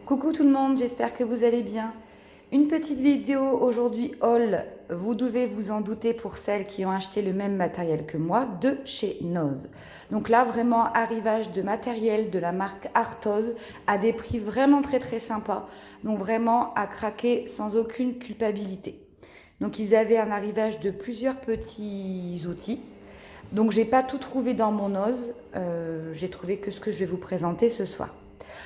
Coucou tout le monde, j'espère que vous allez bien. Une petite vidéo aujourd'hui haul, vous devez vous en douter pour celles qui ont acheté le même matériel que moi, de chez Noz. Donc là, vraiment arrivage de matériel de la marque Artoz à des prix vraiment très sympas. Donc vraiment à craquer sans aucune culpabilité. Donc ils avaient un arrivage de plusieurs petits outils. Donc j'ai pas tout trouvé dans mon Noz, j'ai trouvé que ce que je vais vous présenter ce soir.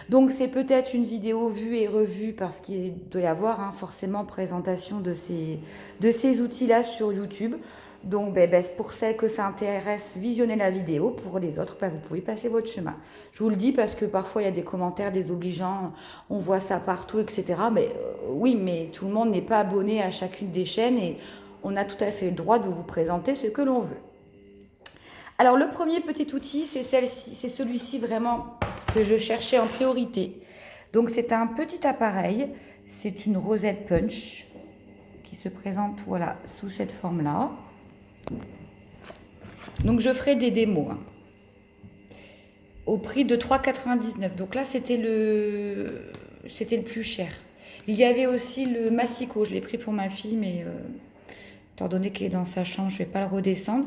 Donc c'est peut-être une vidéo vue et revue parce qu'il doit y avoir forcément présentation de ces outils-là sur YouTube. Donc pour celles que ça intéresse, visionnez la vidéo. Pour les autres, vous pouvez passer votre chemin. Je vous le dis parce que parfois il y a des commentaires désobligeants, on voit ça partout, etc. Mais oui, mais tout le monde n'est pas abonné à chacune des chaînes et on a tout à fait le droit de vous présenter ce que l'on veut. Alors le premier petit outil, c'est celui-ci vraiment que je cherchais en priorité. Donc c'est un petit appareil, c'est une rosette punch qui se présente voilà sous cette forme-là. Donc je ferai des démos au prix de 3,99 €. Donc là c'était le plus cher. Il y avait aussi le Massico, je l'ai pris pour ma fille, mais étant donné qu'elle est dans sa chambre, je ne vais pas le redescendre.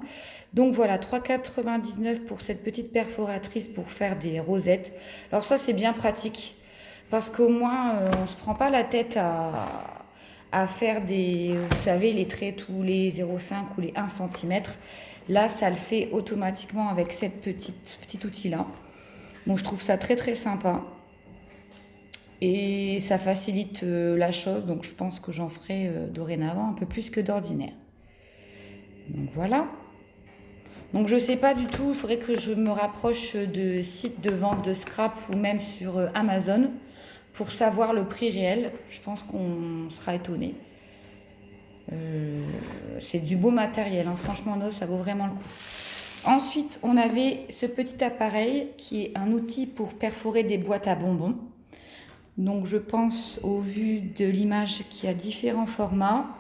Donc voilà, 3,99 € pour cette petite perforatrice pour faire des rosettes. Alors ça, c'est bien pratique parce qu'au moins, on ne se prend pas la tête à faire vous savez, les traits tous les 0,5 ou les 1 cm. Là, ça le fait automatiquement avec cette petit outil-là. Donc je trouve ça très sympa. Et ça facilite la chose, donc je pense que j'en ferai dorénavant un peu plus que d'ordinaire. Donc voilà. Donc je ne sais pas du tout, il faudrait que je me rapproche de sites de vente de scrap ou même sur Amazon pour savoir le prix réel. Je pense qu'on sera étonné. C'est du beau matériel, franchement, ça vaut vraiment le coup. Ensuite, on avait ce petit appareil qui est un outil pour perforer des boîtes à bonbons. Donc je pense, au vu de l'image, qu'il y a différents formats.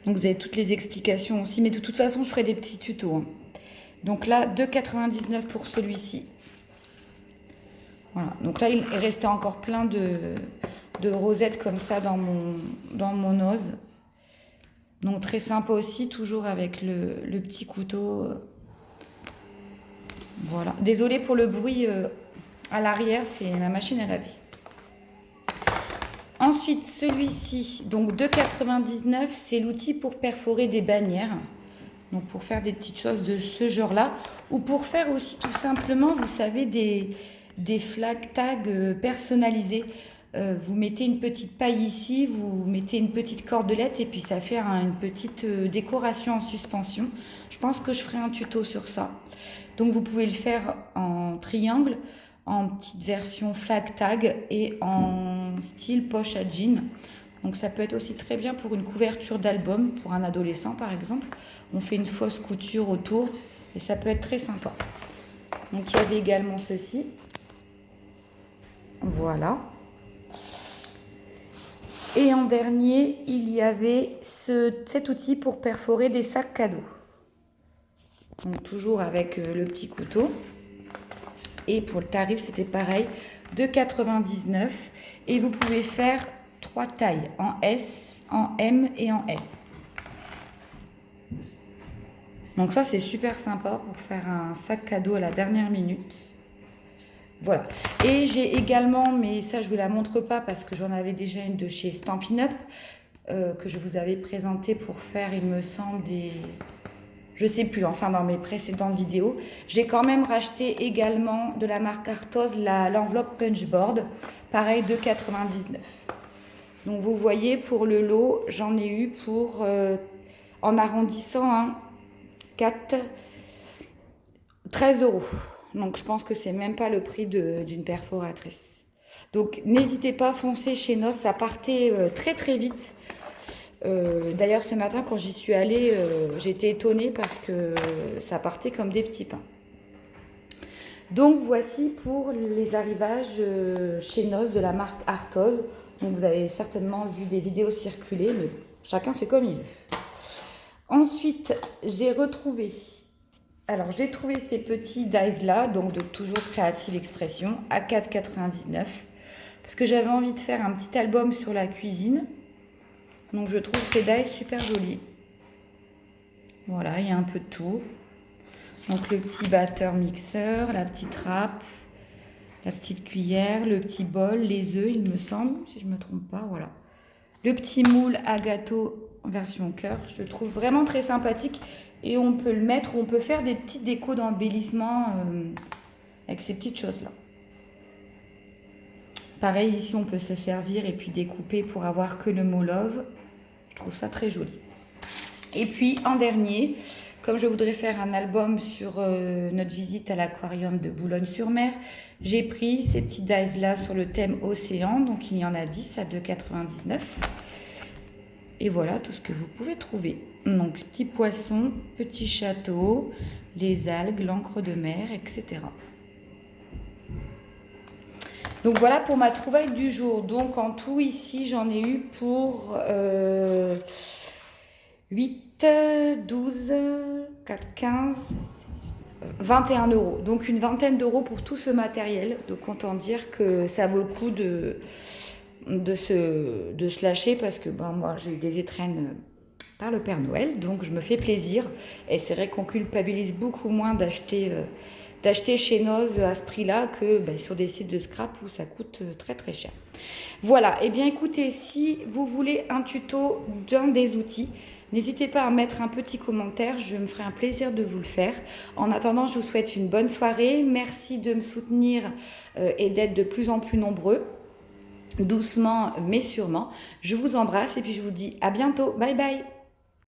Donc vous avez toutes les explications aussi, mais de toute façon je ferai des petits tutos. Donc là, 2,99 € pour celui-ci. Voilà, donc là il restait encore plein de rosettes comme ça dans mon Noz. Donc très sympa aussi, toujours avec le petit couteau. Voilà, désolée pour le bruit à l'arrière, c'est ma machine à laver. Ensuite, celui-ci, donc 2,99 €, c'est l'outil pour perforer des bannières. Donc pour faire des petites choses de ce genre-là. Ou pour faire aussi tout simplement, vous savez, des flag tags personnalisés. Vous mettez une petite paille ici, vous mettez une petite cordelette et puis ça fait une petite décoration en suspension. Je pense que je ferai un tuto sur ça. Donc vous pouvez le faire en triangle, en petite version flag tag et en style poche à jean. Donc ça peut être aussi très bien pour une couverture d'album, pour un adolescent par exemple. On fait une fausse couture autour et ça peut être très sympa. Donc il y avait également ceci. Voilà. Et en dernier, il y avait cet outil pour perforer des sacs cadeaux. Donc toujours avec le petit couteau. Et pour le tarif, c'était pareil, 2,99 €. Et vous pouvez faire 3 tailles, en S, en M et en L. Donc ça, c'est super sympa pour faire un sac cadeau à la dernière minute. Voilà. Et j'ai également, mais ça, je ne vous la montre pas parce que j'en avais déjà une de chez Stampin' Up, que je vous avais présenté pour faire, il me semble, je sais plus, enfin dans mes précédentes vidéos. J'ai quand même racheté également de la marque Artoz l'enveloppe Punchboard, pareil 2,99 €. Donc vous voyez, pour le lot, j'en ai eu pour, en arrondissant, 13 €. Donc je pense que c'est même pas le prix d'une perforatrice. Donc n'hésitez pas, foncez chez Noz, ça partait très vite. D'ailleurs ce matin quand j'y suis allée, j'étais étonnée parce que ça partait comme des petits pains. Donc voici pour les arrivages chez Noz de la marque Artoz. Donc vous avez certainement vu des vidéos circuler, mais chacun fait comme il veut. Ensuite j'ai retrouvé Alors, j'ai trouvé ces petits dies là, donc de toujours Creative Expression, à 4,99 €. Parce que j'avais envie de faire un petit album sur la cuisine. Donc, je trouve ces dies super jolis. Voilà, il y a un peu de tout. Donc, le petit batteur mixeur, la petite râpe, la petite cuillère, le petit bol, les œufs, il me semble, si je ne me trompe pas, voilà. Le petit moule à gâteau en version cœur, je le trouve vraiment très sympathique. Et on peut le mettre, on peut faire des petites décos d'embellissement avec ces petites choses-là. Pareil, ici, on peut se servir et puis découper pour avoir que le mot love. Je trouve ça très joli. Et puis, en dernier, comme je voudrais faire un album sur notre visite à l'aquarium de Boulogne-sur-Mer, j'ai pris ces petits dies-là sur le thème océan. Donc, il y en a 10 à 2,99 €. Et voilà tout ce que vous pouvez trouver. Donc, petits poissons, petits châteaux, les algues, l'encre de mer, etc. Donc, voilà pour ma trouvaille du jour. Donc, en tout, ici, j'en ai eu pour 8, 12, 4, 15, 21 €. Donc, une vingtaine d'euros pour tout ce matériel. Donc, autant dire que ça vaut le coup de se lâcher parce que moi j'ai eu des étrennes par le Père Noël, donc je me fais plaisir et c'est vrai qu'on culpabilise beaucoup moins d'acheter chez Noz à ce prix-là que sur des sites de scrap où ça coûte très très cher. Voilà, et bien écoutez, si vous voulez un tuto d'un des outils, n'hésitez pas à mettre un petit commentaire, je me ferai un plaisir de vous le faire. En attendant, je vous souhaite une bonne soirée, merci de me soutenir et d'être de plus en plus nombreux. Doucement mais sûrement. Je vous embrasse et puis je vous dis à bientôt. Bye bye.